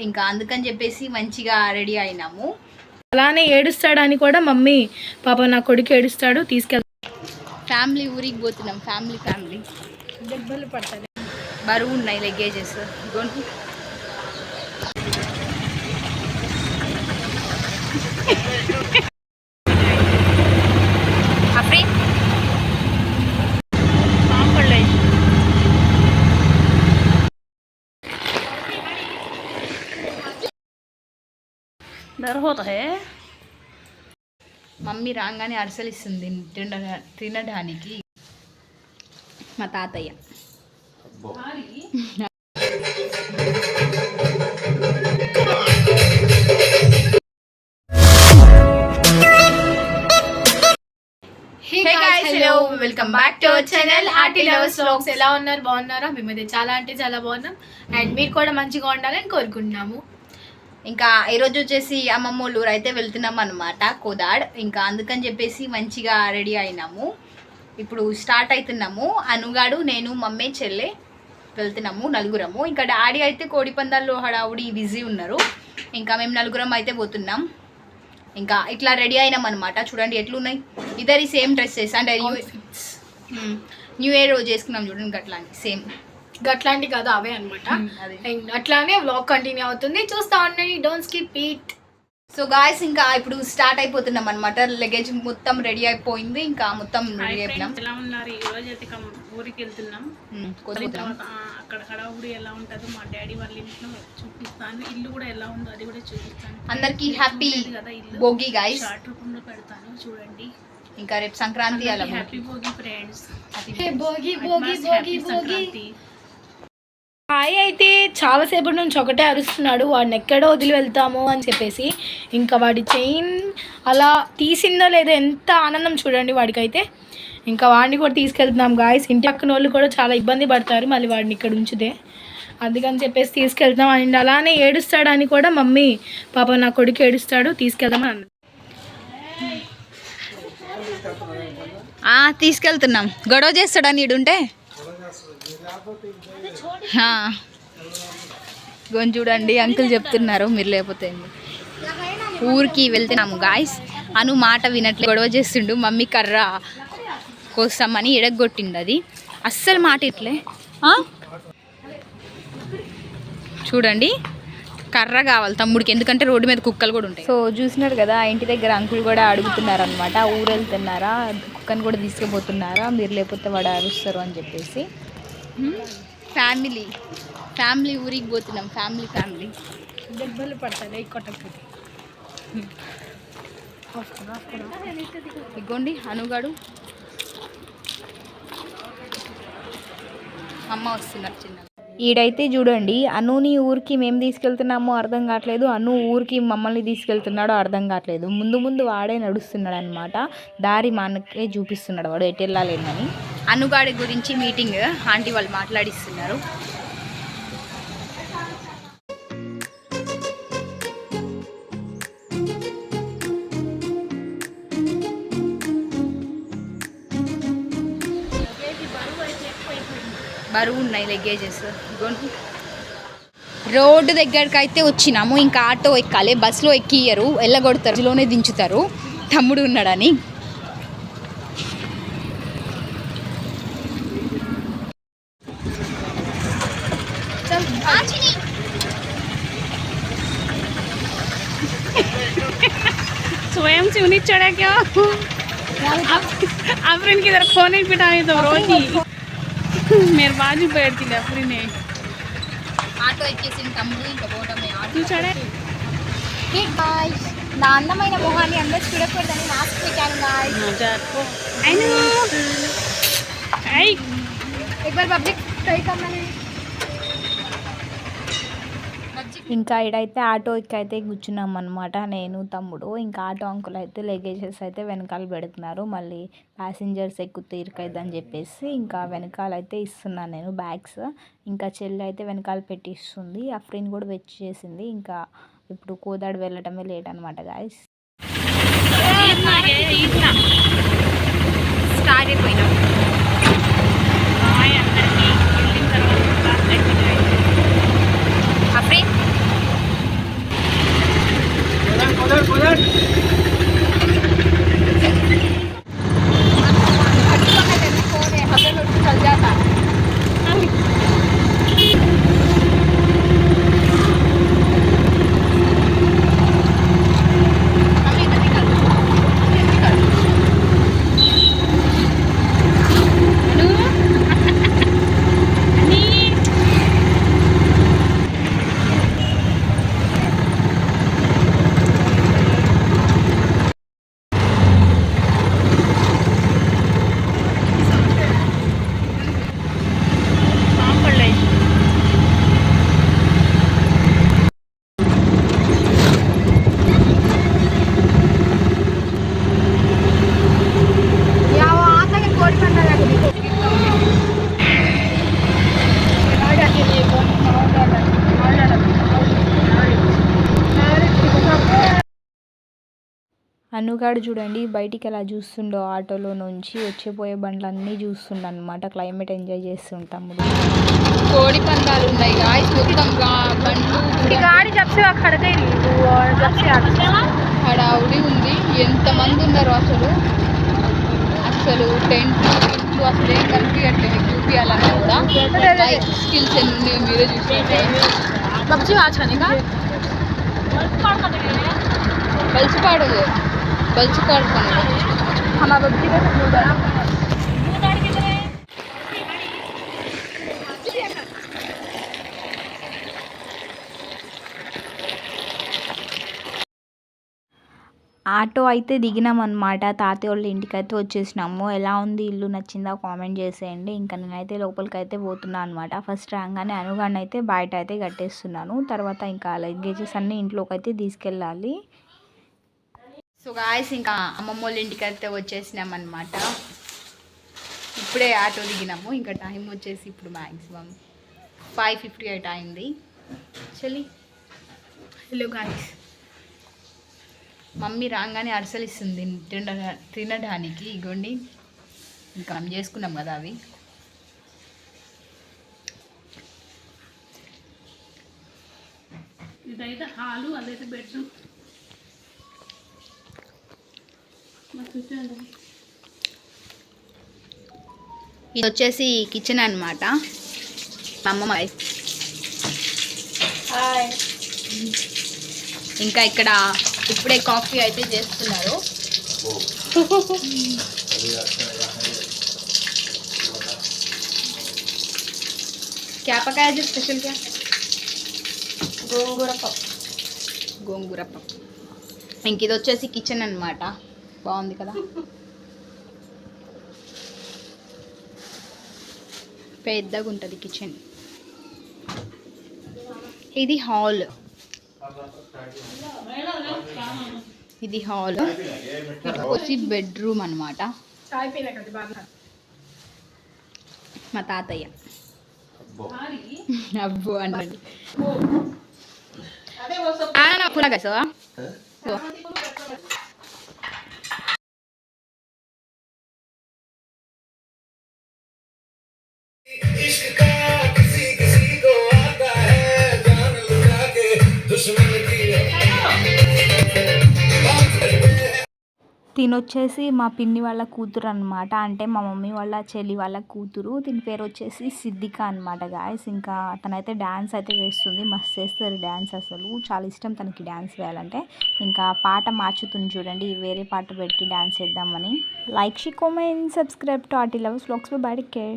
ఇంకా అందుకని చెప్పేసి మంచిగా రెడీ అయినాము. అలానే ఏడుస్తాడని కూడా మమ్మీ పాప నా కొడుకు ఏడుస్తాడు తీసుకెళ్తాం. ఫ్యామిలీ ఊరికి పోతున్నాం. ఫ్యామిలీ దెబ్బలు పడతాయి, బరువు ఉన్నాయి లగేజెస్. మమ్మీ రాగానే అరిసెలు ఇస్తుంది తినడానికి. మా తాతయ్య welcome back to our channel RT lovers vlogs. ఎలా ఉన్నారు? బాగున్నారా? మేమైతే చాలా అంటే చాలా బాగున్నాం. అండ్ మీరు కూడా మంచిగా ఉండాలని కోరుకుంటున్నాము. ఇంకా ఈరోజు వచ్చేసి అమ్మమ్మ ఊరు అయితే వెళ్తున్నాం అనమాట, కోదాడ్. ఇంకా అందుకని చెప్పేసి మంచిగా రెడీ అయినాము. ఇప్పుడు స్టార్ట్ అవుతున్నాము. అనుగాడు, నేను, మమ్మీ, చెల్లె వెళ్తున్నాము, నలుగురము. ఇంకా డాడీ అయితే కోడి పందాల్లో హడావుడి బిజీ ఉన్నారు. ఇంకా మేము నలుగురం అయితే పోతున్నాం. ఇంకా ఇట్లా రెడీ అయినాం అనమాట. చూడండి ఎట్లున్నాయి. ఇద్దరి సేమ్ డ్రెస్సెస్ అంటే న్యూ ఇయర్ రోజు వేసుకున్నాం చూడండి, అట్లాంటి సేమ్. గట్లాంటి కాదు, అవే అనమాట. అట్లానే వ్లాగ్ కంటిన్యూ అవుతుంది, చూస్తా ఉండండి. Don't skip it. So guys ఇంకా ఇప్పుడు స్టార్ట్ అయిపోతున్నాం అనమాట. లగేజ్ మొత్తం రెడీ అయిపోయింది. ఇంకా మొత్తం రెడీ అయిపోయినాం. ఎలా ఉన్నారు? ఈ రోజు అయితే ఊరికి వెళ్తున్నాం. అక్కడ హడావుడి ఎలా ఉంటుందో మా డాడీ వాళ్ళ ఇంట్లో చూపిస్తాను. ఇల్లు కూడా ఎలా ఉందో అది కూడా చూపిస్తాను. అందరికి హ్యాపీ భోగి గాయస్. షార్ట్ రూపంలో పెడతాను చూడండి. ఇంకా రేపు సంక్రాంతి. అలా happy Bhogi friends. Bhogi. Hi అయితే చాలాసేపటి నుంచి ఒకటే అరుస్తున్నాడు, వాడిని ఎక్కడో వదిలి వెళ్తాము అని చెప్పేసి. ఇంకా వాడి చైన్ అలా తీసిందో లేదో, ఎంత ఆనందం చూడండి వాడికైతే. ఇంకా వాడిని కూడా తీసుకెళ్తున్నాం గాయస్. ఇంటి పక్కన వాళ్ళు కూడా చాలా ఇబ్బంది పడతారు మళ్ళీ వాడిని ఇక్కడ ఉంచితే, అందుకని చెప్పేసి తీసుకెళ్తాం. అండ్ అలానే ఏడుస్తాడని కూడా మమ్మీ పాప నా కొడుకు ఏడుస్తాడు తీసుకెళ్దామని అన్నది. తీసుకెళ్తున్నాం. గొడవ చేస్తాడని ఇడుంటే చూడండి అంకుల్ చెప్తున్నారు, మీరు లేకపోతే ఊరికి వెళ్తున్నాము గాయస్. అను మాట వినట్లే, గొడవ చేస్తుండు. మమ్మీ కర్ర కోస్తామని ఎడగొట్టింది, అది అస్సలు మాట ఇట్లే. చూడండి కర్ర కావాలి తమ్ముడికి, ఎందుకంటే రోడ్డు మీద కుక్కలు కూడా ఉంటాయి. సో చూసినారు కదా, ఇంటి దగ్గర అంకుల్ కూడా అడుగుతున్నారు అనమాట, ఊరు వెళ్తున్నారా, కుక్కని కూడా తీసుకుపోతున్నారా, మీరు లేకపోతే వాడు అరుస్తారు అని చెప్పేసి. ఫ్యామిలీ ఊరికి పోతున్నాం. ఫ్యామిలీ దెబ్బలు పడతాయి కొట్టకపోతే. ఇగోండి అనుగాడు, అమ్మ వస్తున్నారు చిన్న. ఈడైతే చూడండి అనుని ఊరికి మేము తీసుకెళ్తున్నామో అర్థం కావట్లేదు, అను ఊరికి మమ్మల్ని తీసుకెళ్తున్నాడో అర్థం కావట్లేదు. ముందు వాడే నడుస్తున్నాడు అనమాట, దారి మనకే చూపిస్తున్నాడు వాడు ఎటు వెళ్ళాలేనని. అనుగాడి గురించి మీటింగ్ ఆంటీ వాళ్ళు మాట్లాడిస్తున్నారు. బరువు ఉన్నాయి లగేజెస్. రోడ్డు దగ్గరికి అయితే వచ్చినాము. ఇంకా ఆటో ఎక్కాలి, బస్సులో ఎక్కియ్యరు, వెళ్ళగొడతారు, బస్సులోనే దించుతారు. తమ్ముడు ఉన్నాడని. स्वयं से उन्हीं चढ़ा क्या आफरीन की तरफ फोन ही पिटाई तो रोजी मेरे बाजू बैठती थी आफरीन ने. ఆటో ఎక్కేసిన తమ్ముడు ఇంకా పోవడమే. तू चढ़े నా అందమైన మొహాన్ని అందరూ చూడకూడదని మాస్క్ పెట్టాను గాయ్స్. ఇంకా ఇడైతే ఆటో ఎక్కైతే కూర్చున్నాం అనమాట, నేను తమ్ముడు. ఇంకా ఆటో అంకుల్ అయితే లగేజెస్ అయితే వెనకాల పెడుతున్నారు, మళ్ళీ ప్యాసింజర్స్ ఎక్కుతే ఇరుకైద్దని చెప్పేసి ఇంకా వెనకాల అయితే ఇస్తున్నాను నేను బ్యాగ్స్. ఇంకా చెల్లి అయితే వెనకాల పెట్టిస్తుంది, అఫ్రీన్ కూడా వచ్చేసింది. ఇంకా ఇప్పుడు కోదాడు వెళ్ళటమే లేట్ అనమాట గాయస్. స్టార్ట్ అయిపోయినాం. అఫ్రీన్ అనుగాడు చూడండి బయటికి ఎలా చూస్తుండో ఆటోలో నుంచి వచ్చేపోయే బండ్లన్నీ చూస్తుండ అనమాట. క్లైమేట్ ఎంజాయ్ చేస్తుంటాము. కోడి పందాలు ఉన్నాయి గాయ్స్. మొత్తం బండ్లు గాడి జబ్సే ఖడకే జబ్సే హడావుడి ఉంది. ఎంతమంది ఉన్నారు అసలు టెంట్లు అసలు ఏం కనిపించట్లేదు. చూపించాలన్నా కూడా లైఫ్ స్కిల్స్ ఎన్ని ఉన్నాయో మీరే చూసుకుంటే. బల్చి పాడుకోండి. ఆటో అయితే దిగినాం అనమాట. తాతయ్య వాళ్ళ ఇంటికి అయితే వచ్చేసినాము. ఎలా ఉంది ఇల్లు, నచ్చిందా కామెంట్ చేసేయండి. ఇంకా నేనైతే లోపలికి అయితే పోతున్నాను అనమాట. ఫస్ట్ రాగానే అనుగాడిని అయితే బయట అయితే కట్టేస్తున్నాను. తర్వాత ఇంకా లగేజెస్ అన్నీ ఇంట్లోకి అయితే తీసుకెళ్ళాలి. సో గాయస్ ఇంకా అమ్మమ్మ వాళ్ళ ఇంటికి అయితే వచ్చేసినాం అనమాట. ఇప్పుడే ఆటో దిగినాము. ఇంకా టైం వచ్చేసి ఇప్పుడు మ్యాక్సిమం 5:58 అయింది. చలి. హలో గాయ్స్, మమ్మీ రాగానే అరిసెలు ఇస్తుంది తినడానికి. ఇగోండి ఇంకా మనం చేసుకున్నాం కదా అవి. ఇదైతే హాలు, అదైతే బెడ్రూమ్. ఇది వచ్చేసి కిచెన్ అనమాట. అమ్మమ్మ ఇంకా ఇక్కడ ఇప్పుడే కాఫీ అయితే చేస్తున్నారు. क्या पकाया जो स्पेशल क्या? గోంగూర పప్పు. ఇంక ఇది వచ్చేసి కిచెన్ అనమాట. బాగుంది కదా, పెద్దగా ఉంటుంది కిచెన్. ఇది హాల్. ఇది హాల్. ఇది వచ్చి బెడ్రూమ్ అనమాట. మా తాతయ్య అబ్బో అన్నాడు. పునగసవా తినొచ్చేసి మా పిన్ని వాళ్ళ కూతురు అనమాట. అంటే మా మమ్మీ వాళ్ళ చెల్లి వాళ్ళ కూతురు. దీని పేరు వచ్చేసి సిద్దిక అనమాట గాయస్. ఇంకా తనైతే డ్యాన్స్ అయితే వేస్తుంది. మస్తు వేస్తుంది డ్యాన్స్. అసలు చాలా ఇష్టం తనకి డ్యాన్స్ వేయాలంటే. ఇంకా పాట మార్చుతుంది చూడండి, వేరే పాట పెట్టి డ్యాన్స్ వేద్దామని. Like, share, comment, subscribe to RT lovers vlogs. Bye, take care.